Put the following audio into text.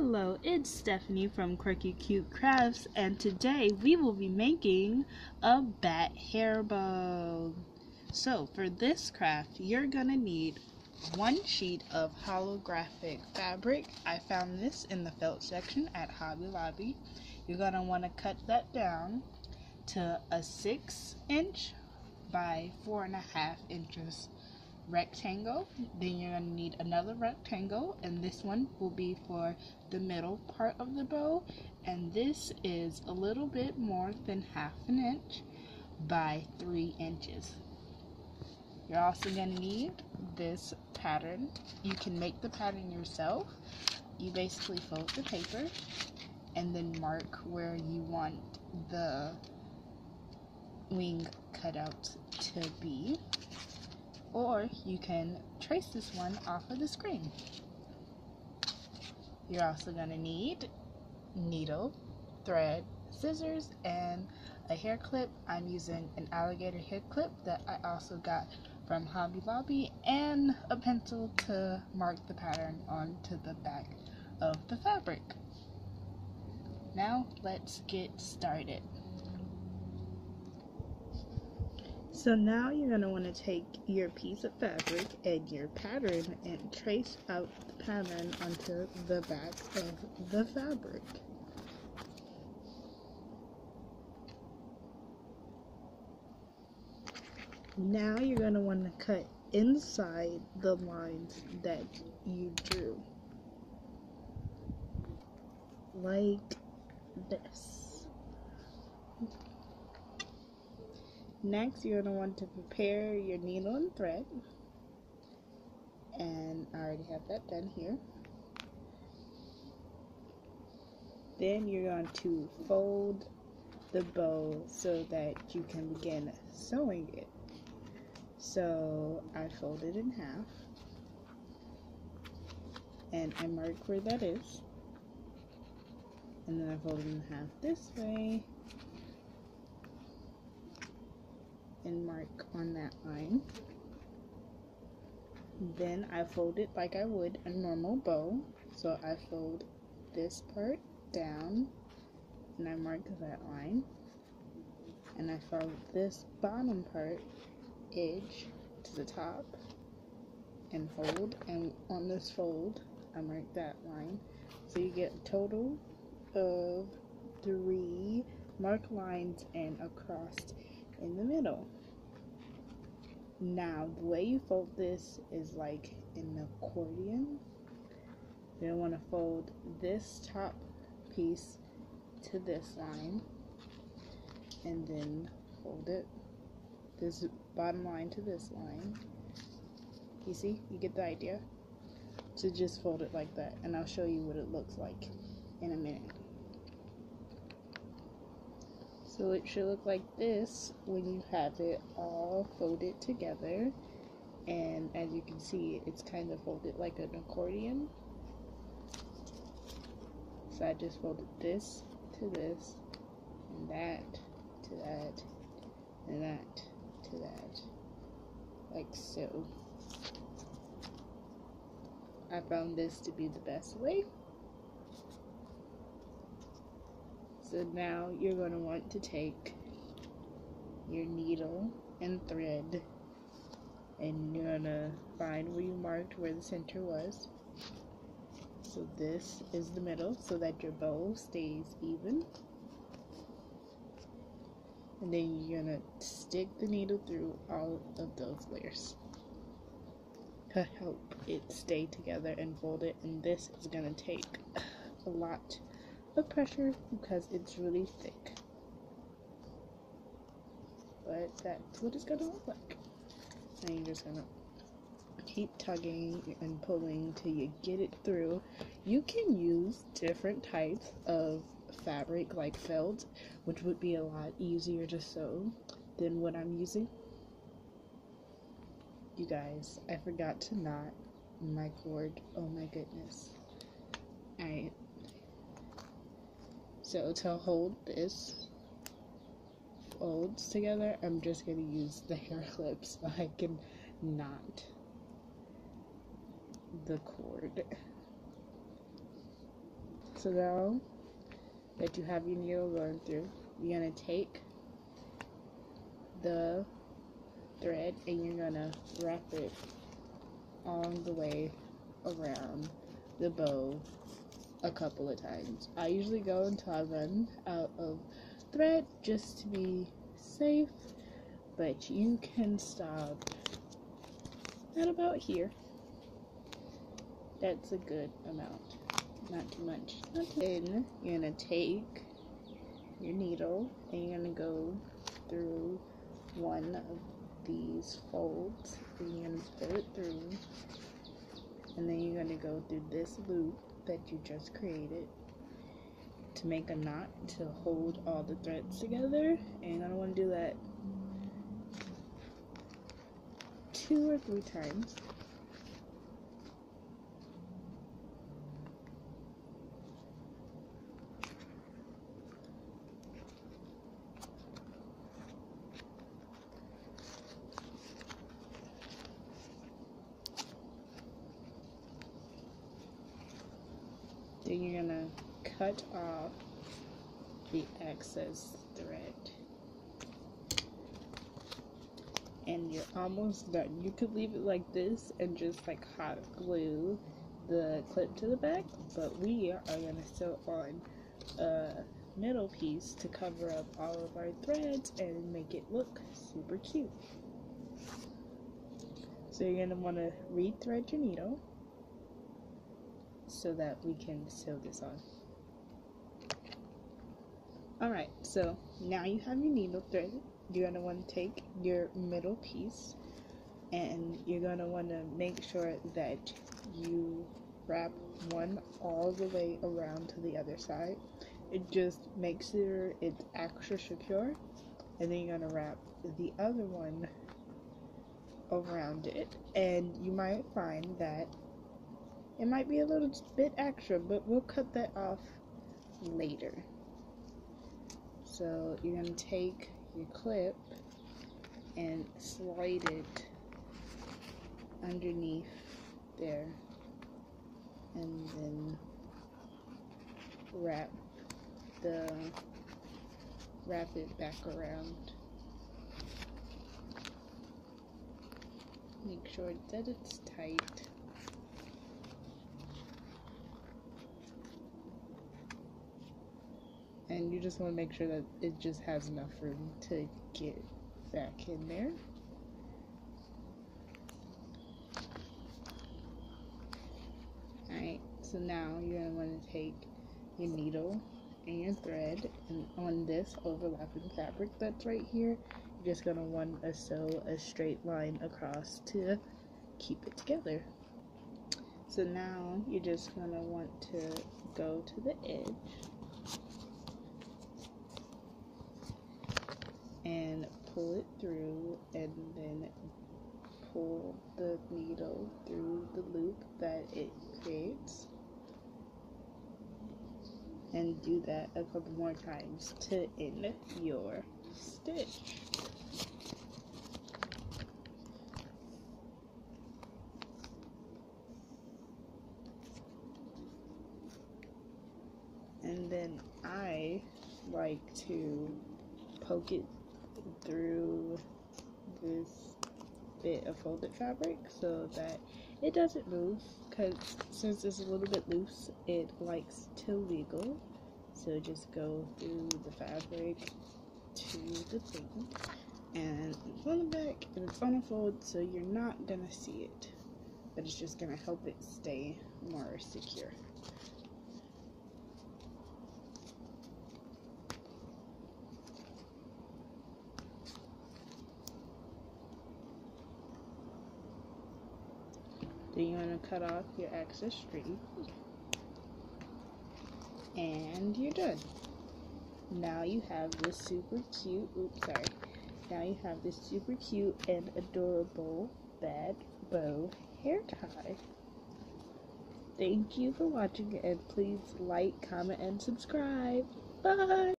Hello, it's Stephanie from Quirky Cute Crafts, and today we will be making a bat hair bow. So for this craft, you're gonna need one sheet of holographic fabric. I found this in the felt section at Hobby Lobby. You're gonna want to cut that down to a 6" by 4.5" rectangle. Then you're going to need another rectangle, and this one will be for the middle part of the bow, and this is a little bit more than 1/2 inch by 3 inches. You're also going to need this pattern. You can make the pattern yourself. You basically fold the paper and then mark where you want the wing cutout to be, or you can trace this one off of the screen. You're also going to need needle, thread, scissors, and a hair clip. I'm using an alligator hair clip that I also got from Hobby Lobby, and a pencil to mark the pattern onto the back of the fabric. Now let's get started. So now you're going to want to take your piece of fabric and your pattern and trace out the pattern onto the back of the fabric. Now you're going to want to cut inside the lines that you drew, like this. Next, you're going to want to prepare your needle and thread, and I already have that done here. Then you're going to fold the bow so that you can begin sewing it. So I fold it in half, and I mark where that is, and then I fold it in half this way and mark on that line. Then I fold it like I would a normal bow. So I fold this part down and I mark that line, and I fold this bottom part edge to the top and hold, and on this fold I mark that line. So you get a total of 3 marked lines and a cross in the middle. Now the way you fold this is like an accordion. You're going to want to fold this top piece to this line, and then fold it, this bottom line to this line. You see? You get the idea? So just fold it like that, and I'll show you what it looks like in a minute. So it should look like this when you have it all folded together, and as you can see, it's kind of folded like an accordion. So I just folded this to this, and that to that, and that to that, like so. I found this to be the best way. So now you're going to want to take your needle and thread, and you're going to find where you marked where the center was. So this is the middle, so that your bow stays even. And then you're going to stick the needle through all of those layers to help it stay together and fold it. And this is going to take a lot of pressure because it's really thick, but that's what it's gonna look like. And you're just gonna keep tugging and pulling till you get it through. You can use different types of fabric like felt, which would be a lot easier to sew than what I'm using. You guys, I forgot to knot my cord. Oh my goodness. Alright. So to hold this folds together, I'm just going to use the hair clip so I can knot the cord. So now that you have your needle going through, you're going to take the thread and you're going to wrap it all the way around the bow a couple of times. I usually go until I run out of thread just to be safe, but you can stop at about here. That's a good amount, not too much. Then you're gonna take your needle and you're gonna go through one of these folds and you're gonna pull it through, and then you're gonna go through this loop that you just created to make a knot to hold all the threads together. And you're gonna want to do that 2 or 3 times. Then you're gonna cut off the excess thread. And you're almost done. You could leave it like this and just like hot glue the clip to the back, but we are gonna sew on a middle piece to cover up all of our threads and make it look super cute. So you're gonna want to re-thread your needle so that we can sew this on. Alright, so now you have your needle threaded. You're going to want to take your middle piece and you're going to want to make sure that you wrap one all the way around to the other side. It just makes sure it's extra secure, and then you're going to wrap the other one around it, and you might find that it might be a little bit extra, but we'll cut that off later. So you're going to take your clip and slide it underneath there, and then wrap it back around. Make sure that it's tight. And you just want to make sure that it just has enough room to get back in there. Alright, so now you're going to want to take your needle and your thread, and on this overlapping fabric that's right here, you're just going to want to sew a straight line across to keep it together. So now you're just going to want to go to the edge and pull it through, and then pull the needle through the loop that it creates, and do that a couple more times to end your stitch. And then I like to poke it through this bit of folded fabric so that it doesn't move, because since it's a little bit loose, it likes to wiggle. So just go through the fabric to the thing, and it's on the back and it's on a fold, so you're not gonna see it, but it's just gonna help it stay more secure. Then you're going to cut off your excess string, and you're done. Now you have this super cute, now you have this super cute and adorable bad bow hair tie. Thank you for watching, and please like, comment, and subscribe. Bye!